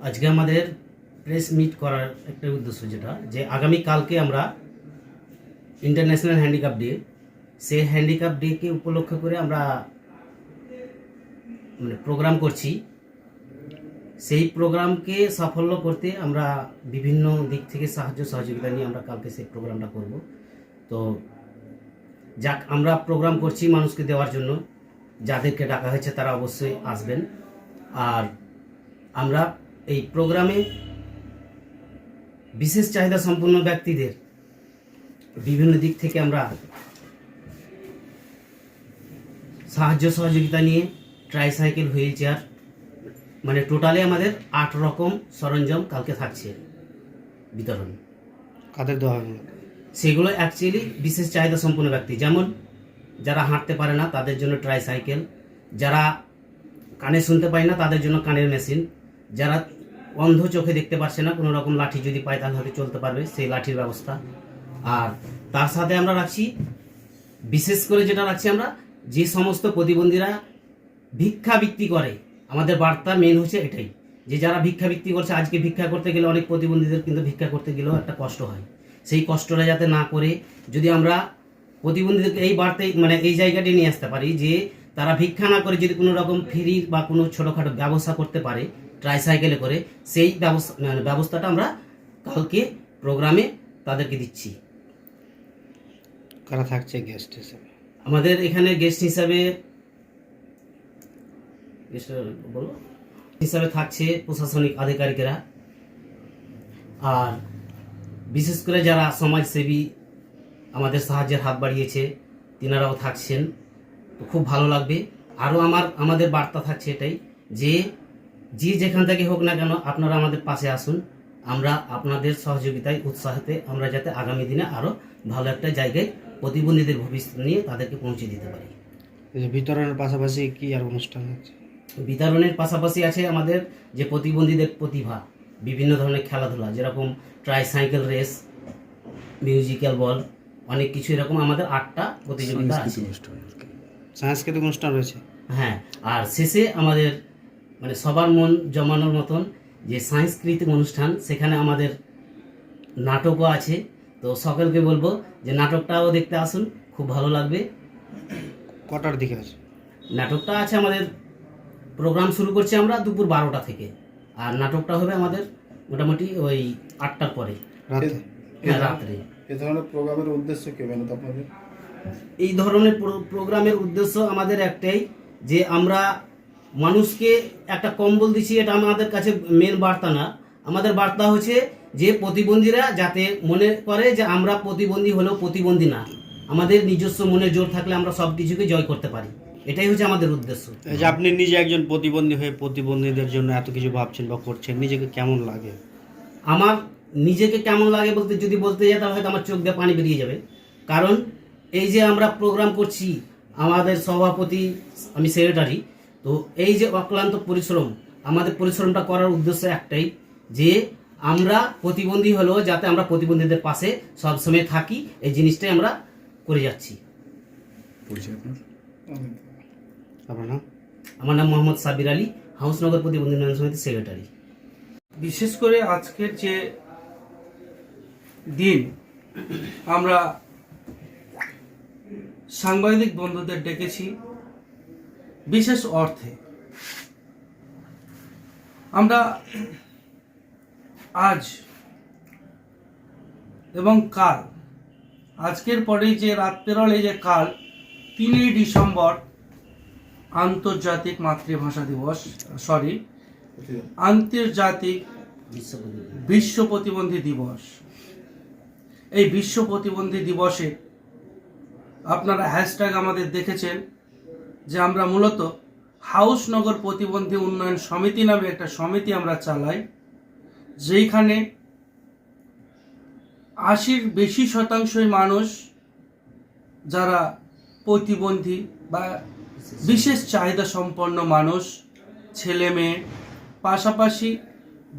আজকে আমাদের press meet করার একটা উদ্দেশ্য যেটা যে আগামী কালকে আমরা ইন্টারন্যাশনাল হ্যান্ডিক্যাপ ডে, সেই হ্যান্ডিক্যাপ ডেকে উপলক্ষ করে আমরা প্রোগ্রাম করছি। সেই প্রোগ্রামকে সাফল্য করতে আমরা বিভিন্ন দিক থেকে সাহায্য সহযোগিতা নিয়ে আমরা কালকে সেই প্রোগ্রামটা করব। তো যাক, আমরা প্রোগ্রাম করছি মানুষকে দেওয়ার জন্য, যাদেরকে ডাকা হয়েছে তারা অবশ্যই আসবেন। আর আমরা এই প্রোগ্রামে বিশেষ চাহিদা সম্পন্ন ব্যক্তিদের বিভিন্ন দিক থেকে আমরা সাহায্য সহযোগিতা নিয়ে ট্রাইসাইকেল, হুইল চেয়ার, টোটালি আমাদের 8 রকম সরঞ্জাম কালকে থাকছে বিতরণ। কাদের দেওয়া হবে? সেগুলো অ্যাকচুয়ালি বিশেষ চাহিদা সম্পন্ন ব্যক্তি, যেমন যারা হাঁটতে পারে না তাদের জন্য ট্রাইসাইকেল, যারা কানে শুনতে পায় না তাদের জন্য কানের মেশিন, যারা অন্ধ চোখে দেখতে পারছে না কোনো রকম লাঠি যদি পায় তাহলে হয়তো চলতে পারবে, সেই লাঠির ব্যবস্থা। আর তার সাথে আমরা রাখছি, বিশেষ করে যেটা রাখছি আমরা, যে সমস্ত প্রতিবন্ধীরা ভিক্ষাবৃত্তি করে, আমাদের বার্তা মেন হচ্ছে এটাই, যে যারা ভিক্ষাবৃত্তি করছে, আজকে ভিক্ষা করতে গেলে অনেক প্রতিবন্ধীদের কিন্তু ভিক্ষা করতে গেলেও একটা কষ্ট হয়, সেই কষ্টটা যাতে না করে যদি আমরা প্রতিবন্ধীদেরকে এই বার্তায় এই জায়গাটি নিয়ে আসতে পারি যে তারা ভিক্ষা না করে যদি কোনো রকম ফ্রি বা কোনো ছোটোখাটো ব্যবসা করতে পারে ট্রাইসাইকেলে করে, সেই ব্যবস্থাটা আমরা কালকে প্রোগ্রামে তাদেরকে দিচ্ছি। কারা থাকছে গেস্ট হিসেবে? আমাদের এখানে গেস্ট হিসাবে থাকছে প্রশাসনিক আধিকারিকেরা, আর বিশেষ করে যারা সমাজসেবী আমাদের সাহায্যের হাত বাড়িয়েছে তিনারাও থাকছেন। তো খুব ভালো লাগবে। আরও আমাদের বার্তা থাকছে এটাই, যে যেখান থেকে হোক না কেন আপনারা আমাদের পাশে আসুন, আমরা আপনাদের সহযোগিতায় উৎসাহতে আমরা যাতে আগামী দিনে আরও ভালো একটা জায়গায় প্রতিবন্ধীদের ভবিষ্যৎ নিয়ে তাদেরকে পৌঁছে দিতে পারি। বিতরণের পাশাপাশি কি আর অনুষ্ঠান আছে? বিতরণের পাশাপাশি আছে আমাদের যে প্রতিবন্ধীদের প্রতিভা, বিভিন্ন ধরনের খেলাধুলা, যেরকম ট্রাইসাইকেল রেস, মিউজিক্যাল বল, অনেক কিছু এরকম আমাদের 8টা প্রতিযোগিতা আছে। সাংস্কৃতিক অনুষ্ঠান রয়েছে। হ্যাঁ, আর শেষে আমাদের সবার মন জমানোর মতন যে সাংস্কৃতিক অনুষ্ঠান, সেখানে আমাদের নাটকও আছে। তো সকলকে বলবো যে নাটকটাও দেখতে আসুন, খুব ভালো লাগবে। কটার দিকে আছে নাটকটা? আছে আমাদের প্রোগ্রাম শুরু করছি আমরা দুপুর 12টা থেকে, আর নাটকটা হবে আমাদের মোটামুটি ওই 8টার পরে রাত্রে। এই ধরনের প্রোগ্রামের উদ্দেশ্য কি মেনত আপনাদের? এই ধরনের প্রোগ্রামের উদ্দেশ্য আমাদের একটাই, যে আমরা মানুষকে একটা কম্বল দিচ্ছি, এটা আমাদের কাছে মেন বার্তা না। আমাদের বার্তা হচ্ছে যে প্রতিবন্ধীরা যাতে মনে করে যে আমরা প্রতিবন্ধী হলেও প্রতিবন্ধী না, আমাদের নিজস্ব মনে জোর থাকলে আমরা সব কিছুকে জয় করতে পারি, এটাই হচ্ছে আমাদের উদ্দেশ্য। এই যে আপনি নিজে একজন প্রতিবন্ধী হয়ে প্রতিবন্ধীদের জন্য এত কিছু ভাবছেন বা করছেন, নিজেকে কেমন লাগে? আমার নিজেকে কেমন লাগে বলতে যদি বলতে যাই তাহলে হয়তো আমার চোখ দিয়ে পানি বেরিয়ে যাবে। কারণ এই যে আমরা প্রোগ্রাম করছি, আমাদের সভাপতি, আমি সেক্রেটারি, তো এই যে অক্লান্ত পরিশ্রম, আমাদের পরিশ্রমটা করার উদ্দেশ্য একটাই, যে আমরা প্রতিবন্ধী হলেও যাতে আমরা প্রতিবন্ধীদের পাশে সবসময় থাকি, এই জিনিসটাই আমরা করে যাচ্ছি। আপনার নাম? আমার নাম মোহাম্মদ সাবির আলী, হাউসনগর প্রতিবন্ধী উন্নয়ন সমিতির সেক্রেটারি। বিশেষ করে আজকের যে দিন, আমরা সাংবাদিক বন্ধুদের ডেকেছি বিশেষ অর্থে। আমরা আজ এবং কাল, আজকের পরে যে রাত্রেবেলা যে কাল 3 ডিসেম্বর আন্তর্জাতিক মাতৃভাষা দিবস, আন্তর্জাতিক বিশ্ব প্রতিবন্ধী দিবস। এই বিশ্ব প্রতিবন্ধী দিবসে আপনারা হ্যাশট্যাগ আমাদের দেখেছেন যে আমরা মূলত হাউসনগর প্রতিবন্ধী উন্নয়ন সমিতি নামে একটা সমিতি আমরা চালাই, যেখানে 80-র বেশি শতাংশই মানুষ যারা প্রতিবন্ধী বা বিশেষ চাহিদা সম্পন্ন মানুষ, ছেলে মেয়ে, পাশাপাশি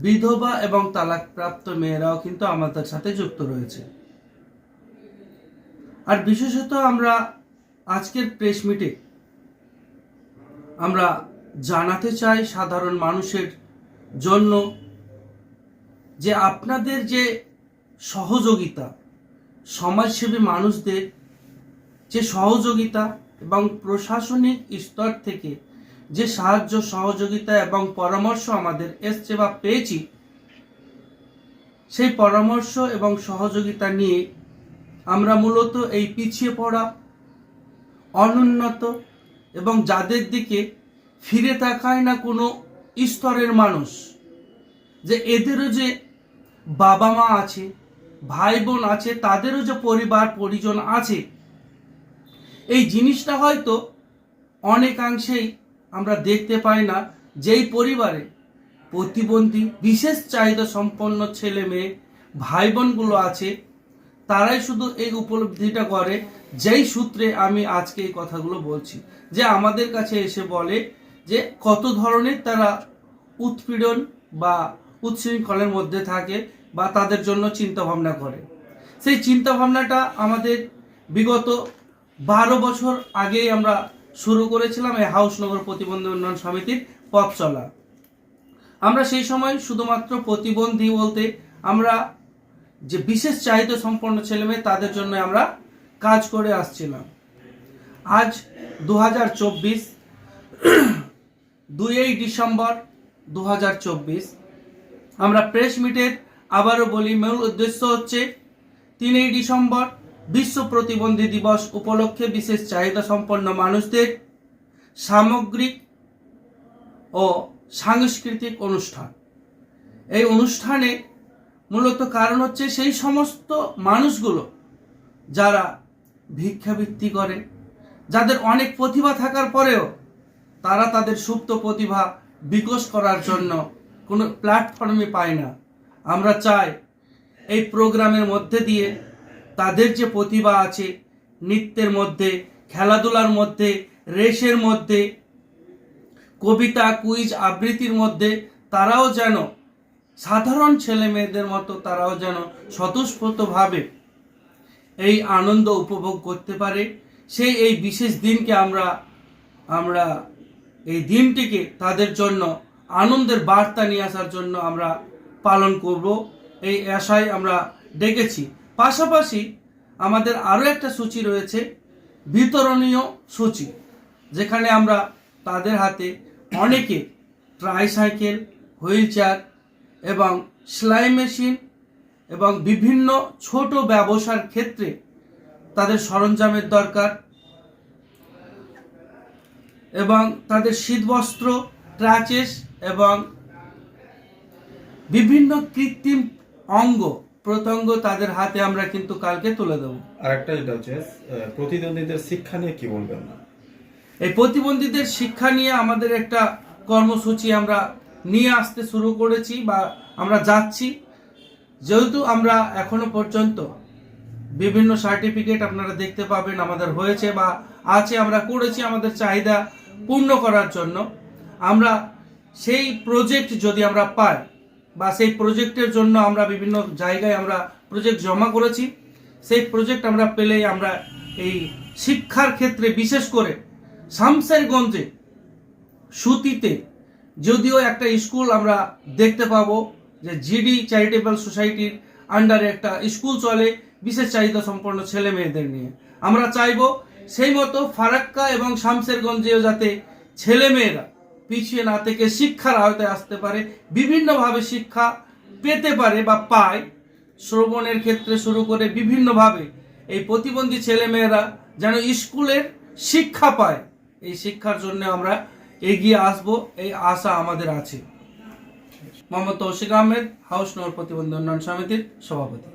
বিধবা এবং তালাকপ্রাপ্ত মেয়েরাও কিন্তু আমাদের সাথে যুক্ত রয়েছে। আর বিশেষত আমরা আজকের প্রেস মিটে আমরা জানাতে চাই সাধারণ মানুষের জন্য যে আপনাদের যে সহযোগিতা, সমাজসেবী মানুষদের যে সহযোগিতা এবং প্রশাসনিক স্তর থেকে যে সাহায্য সহযোগিতা এবং পরামর্শ আমাদের এসছে বা পেয়েছি, সেই পরামর্শ এবং সহযোগিতা নিয়ে আমরা মূলত এই পিছিয়ে পড়া, অনুন্নত এবং যাদের দিকে ফিরে তাকায় না কোনো স্তরের মানুষ, যে এদেরও যে বাবা মা আছে, ভাই বোন আছে, তাদেরও যে পরিবার পরিজন আছে, এই জিনিসটা হয়তো অনেকাংশেই আমরা দেখতে পাই না। যেই পরিবারে প্রতিবন্ধী, বিশেষ চাহিদা সম্পন্ন ছেলে মেয়ে ভাই বোনগুলো আছে, তারাই শুধু এই উপলব্ধিটা করে, যেই সূত্রে আমি আজকে এই কথাগুলো বলছি। যে আমাদের কাছে এসে বলে যে কত ধরনের তারা উৎপীড়ন বা উচ্ছৃঙ্খলের মধ্যে থাকে বা তাদের জন্য চিন্তা ভাবনা করে। সেই চিন্তা ভাবনাটা আমাদের বিগত 12 বছর আগেই আমরা শুরু করেছিলাম এই হাউসনগর প্রতিবন্ধী উন্নয়ন সমিতির পথ চলা। আমরা সেই সময় শুধুমাত্র প্রতিবন্ধী বলতে আমরা যে বিশেষ চাহিদা সম্পন্ন ছেলেমেয়ে তাদের জন্য আমরা কাজ করে আসছিলাম। আজ 2024 2 ডিসেম্বর 2024 আমরা প্রেস মিটের আবারও বলি, মূল উদ্দেশ্য হচ্ছে 3 ডিসেম্বর বিশ্ব প্রতিবন্ধী দিবস উপলক্ষে বিশেষ চাহিদা সম্পন্ন মানুষদের সামগ্রিক ও সাংস্কৃতিক অনুষ্ঠান। এই অনুষ্ঠানে মূলত কারণ হচ্ছে সেই সমস্ত মানুষগুলো যারা ভিক্ষাবৃত্তি করে, যাদের অনেক প্রতিভা থাকার পরেও তারা তাদের সুপ্ত প্রতিভা বিকাশ করার জন্য কোনো প্ল্যাটফর্মে পায় না। আমরা চাই এই প্রোগ্রামের মধ্যে দিয়ে তাদের যে প্রতিভা আছে, নৃত্যের মধ্যে, খেলাধুলার মধ্যে, রেসের মধ্যে, কবিতা, কুইজ, আবৃত্তির মধ্যে, তারাও যেন সাধারণ ছেলে মেয়েদের মতো তারাও যেন স্বতঃস্ফূর্তভাবে এই আনন্দ উপভোগ করতে পারে। সেই এই বিশেষ দিনকে আমরা এই দিনটিকে তাদের জন্য আনন্দের বার্তা নিয়ে আসার জন্য আমরা পালন করব, এই আশায় আমরা ডেকেছি। পাশাপাশি আমাদের আরও একটা সূচি রয়েছে, বিতরণীয় সূচি, যেখানে আমরা তাদের হাতে অনেকে ট্রাইসাইকেল, হুইল চেয়ার এবং সেলাই মেশিন এবং বিভিন্ন ছোট ব্যবসার ক্ষেত্রে তাদের সরঞ্জামের দরকার এবং তাদের শীতবস্ত্র, ট্রাচেস এবং বিভিন্ন কৃত্রিম অঙ্গ প্রত্যঙ্গ তাদের হাতে আমরা কিন্তু কালকে তুলে দেবো। আর একটা যেটা হচ্ছে প্রতিদ্বন্দ্বীদের শিক্ষা নিয়ে কি বলবেন না? এই প্রতিবন্ধীদের শিক্ষা নিয়ে আমাদের একটা কর্মসূচি আমরা নিয়ে আসতে শুরু করেছি বা আমরা যাচ্ছি। যেহেতু আমরা এখনো পর্যন্ত বিভিন্ন সার্টিফিকেট আপনারা দেখতে পাবেন আমাদের হয়েছে বা আছে, আমরা করেছি আমাদের চাহিদা পূর্ণ করার জন্য। আমরা সেই প্রজেক্ট যদি আমরা পাই বা সেই প্রজেক্টের জন্য আমরা বিভিন্ন জায়গায় আমরা প্রজেক্ট জমা করেছি, সেই প্রজেক্ট আমরা পেলেই আমরা এই শিক্ষার ক্ষেত্রে বিশেষ করে শামসেরগঞ্জে সুতিতে যদিও একটা স্কুল আমরা দেখতে পাবো যে জিডি চ্যারিটেবল সোসাইটির আন্ডারে একটা স্কুল চলে বিশেষ চাহিদা সম্পন্ন ছেলে মেয়েদের নিয়ে। আমরা চাইবো সেই মতো ফারাক্কা এবং শামসেরগঞ্জেও যাতে ছেলে মেয়েরা পিছিয়ে না থেকে শিক্ষার আওতায় আসতে পারে, বিভিন্নভাবে শিক্ষা পেতে পারে বা পায়, শ্রবণের ক্ষেত্রে শুরু করে বিভিন্নভাবে এই প্রতিবন্ধী ছেলে মেয়েরা যেন স্কুলের শিক্ষা পায়। এই শিক্ষার জন্য আমরা এগিয়ে আসব, এই আশা আমাদের আছে। মোহাম্মদ তৌসিক আহমেদ, হাউসনগর প্রতিবন্ধী উন্নয়ন সমিতির সভাপতি।